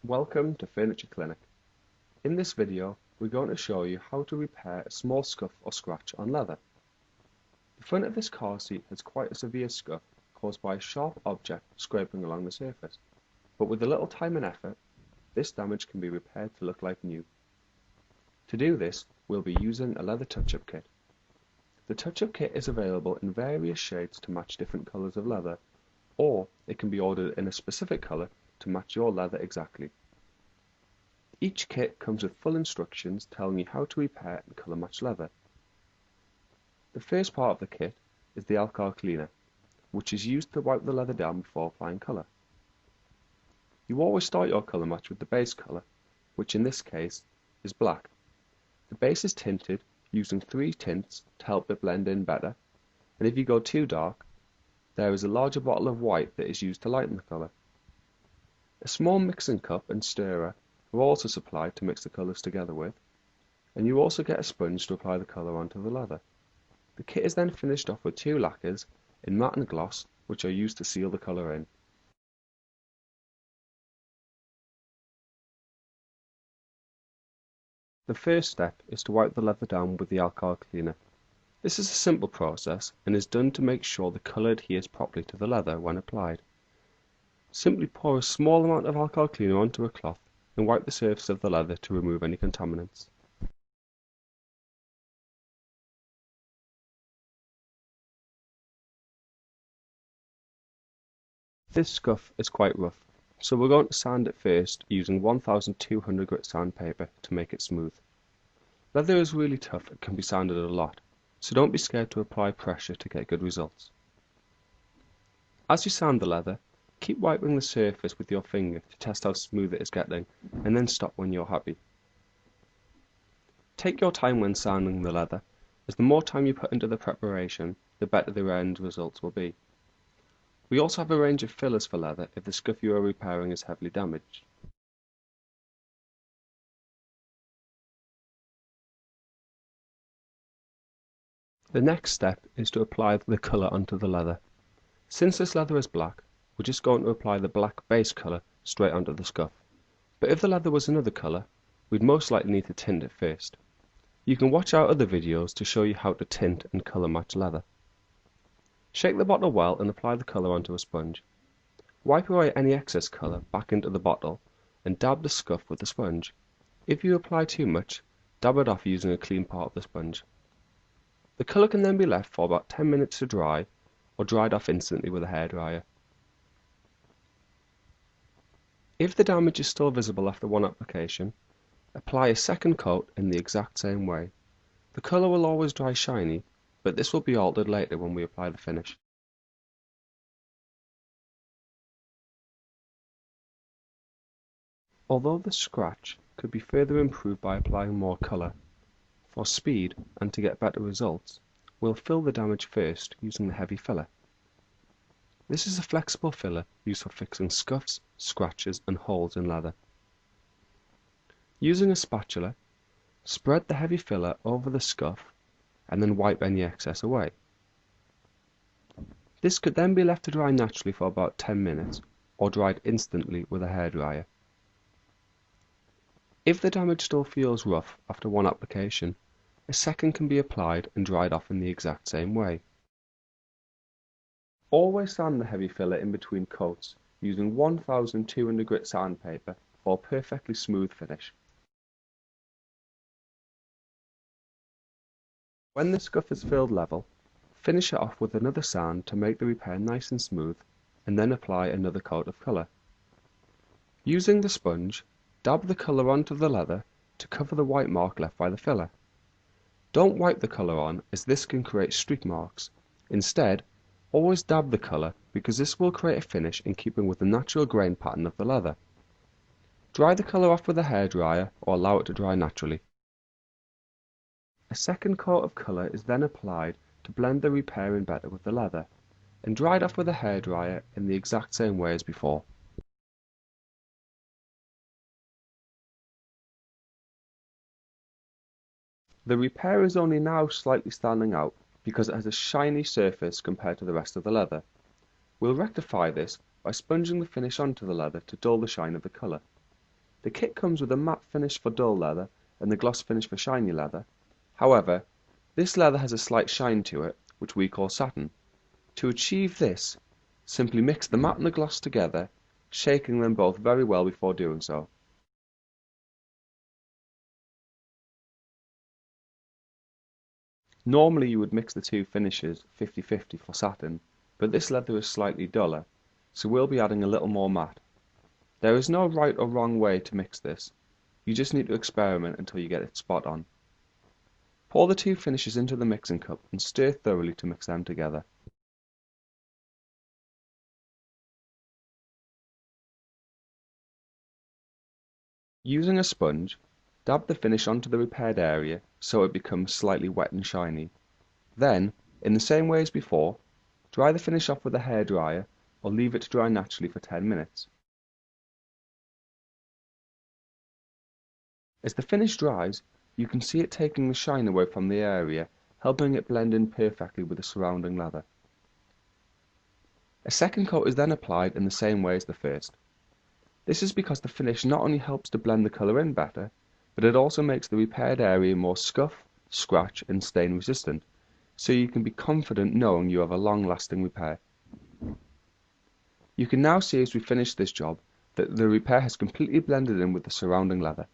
Welcome to Furniture Clinic. In this video, we're going to show you how to repair a small scuff or scratch on leather. The front of this car seat has quite a severe scuff caused by a sharp object scraping along the surface, but with a little time and effort, this damage can be repaired to look like new. To do this, we'll be using a leather touch-up kit. The touch-up kit is available in various shades to match different colours of leather, or it can be ordered in a specific colour to match your leather exactly. Each kit comes with full instructions telling you how to repair and colour match leather. The first part of the kit is the alcohol cleaner, which is used to wipe the leather down before applying colour. You always start your colour match with the base colour, which in this case is black. The base is tinted using 3 tints to help it blend in better, and if you go too dark, there is a larger bottle of white that is used to lighten the colour. A small mixing cup and stirrer are also supplied to mix the colours together with, and you also get a sponge to apply the colour onto the leather. The kit is then finished off with 2 lacquers in matte and gloss, which are used to seal the colour in. The first step is to wipe the leather down with the alcohol cleaner. This is a simple process and is done to make sure the colour adheres properly to the leather when applied. Simply pour a small amount of alcohol cleaner onto a cloth and wipe the surface of the leather to remove any contaminants. This scuff is quite rough, so we're going to sand it first using 1200 grit sandpaper to make it smooth. Leather is really tough and can be sanded a lot, so don't be scared to apply pressure to get good results. As you sand the leather, keep wiping the surface with your finger to test how smooth it is getting, and then stop when you're happy. Take your time when sanding the leather, as the more time you put into the preparation, the better the end results will be. We also have a range of fillers for leather if the scuff you are repairing is heavily damaged. The next step is to apply the colour onto the leather. Since this leather is black, we're just going to apply the black base colour straight onto the scuff. But if the leather was another colour, we'd most likely need to tint it first. You can watch our other videos to show you how to tint and colour match leather. Shake the bottle well and apply the colour onto a sponge. Wipe away any excess colour back into the bottle and dab the scuff with the sponge. If you apply too much, dab it off using a clean part of the sponge. The colour can then be left for about 10 minutes to dry, or dried off instantly with a hairdryer. If the damage is still visible after one application, apply a second coat in the exact same way. The colour will always dry shiny, but this will be altered later when we apply the finish. Although the scratch could be further improved by applying more colour, for speed and to get better results, we'll fill the damage first using the heavy filler. This is a flexible filler used for fixing scuffs, scratches and holes in leather. Using a spatula, spread the heavy filler over the scuff and then wipe any excess away. This could then be left to dry naturally for about 10 minutes or dried instantly with a hairdryer. If the damage still feels rough after one application, a second can be applied and dried off in the exact same way. Always sand the heavy filler in between coats using 1200 grit sandpaper for a perfectly smooth finish. When the scuff is filled level, finish it off with another sand to make the repair nice and smooth, and then apply another coat of colour. Using the sponge, dab the colour onto the leather to cover the white mark left by the filler. Don't wipe the colour on, as this can create streak marks. Instead, always dab the colour, because this will create a finish in keeping with the natural grain pattern of the leather. Dry the colour off with a hairdryer or allow it to dry naturally. A second coat of colour is then applied to blend the repair in better with the leather, and dried off with a hairdryer in the exact same way as before. The repair is only now slightly standing out because it has a shiny surface compared to the rest of the leather. We'll rectify this by sponging the finish onto the leather to dull the shine of the colour. The kit comes with a matte finish for dull leather and the gloss finish for shiny leather. However, this leather has a slight shine to it, which we call satin. To achieve this, simply mix the matte and the gloss together, shaking them both very well before doing so. Normally you would mix the two finishes 50-50 for satin, but this leather is slightly duller, so we'll be adding a little more matte. There is no right or wrong way to mix this, you just need to experiment until you get it spot on. Pour the two finishes into the mixing cup and stir thoroughly to mix them together. Using a sponge, dab the finish onto the repaired area so it becomes slightly wet and shiny. Then, in the same way as before, dry the finish off with a hairdryer or leave it to dry naturally for 10 minutes. As the finish dries, you can see it taking the shine away from the area, helping it blend in perfectly with the surrounding leather. A second coat is then applied in the same way as the first. This is because the finish not only helps to blend the colour in better, but it also makes the repaired area more scuff, scratch and stain resistant, so you can be confident knowing you have a long-lasting repair. You can now see as we finish this job that the repair has completely blended in with the surrounding leather.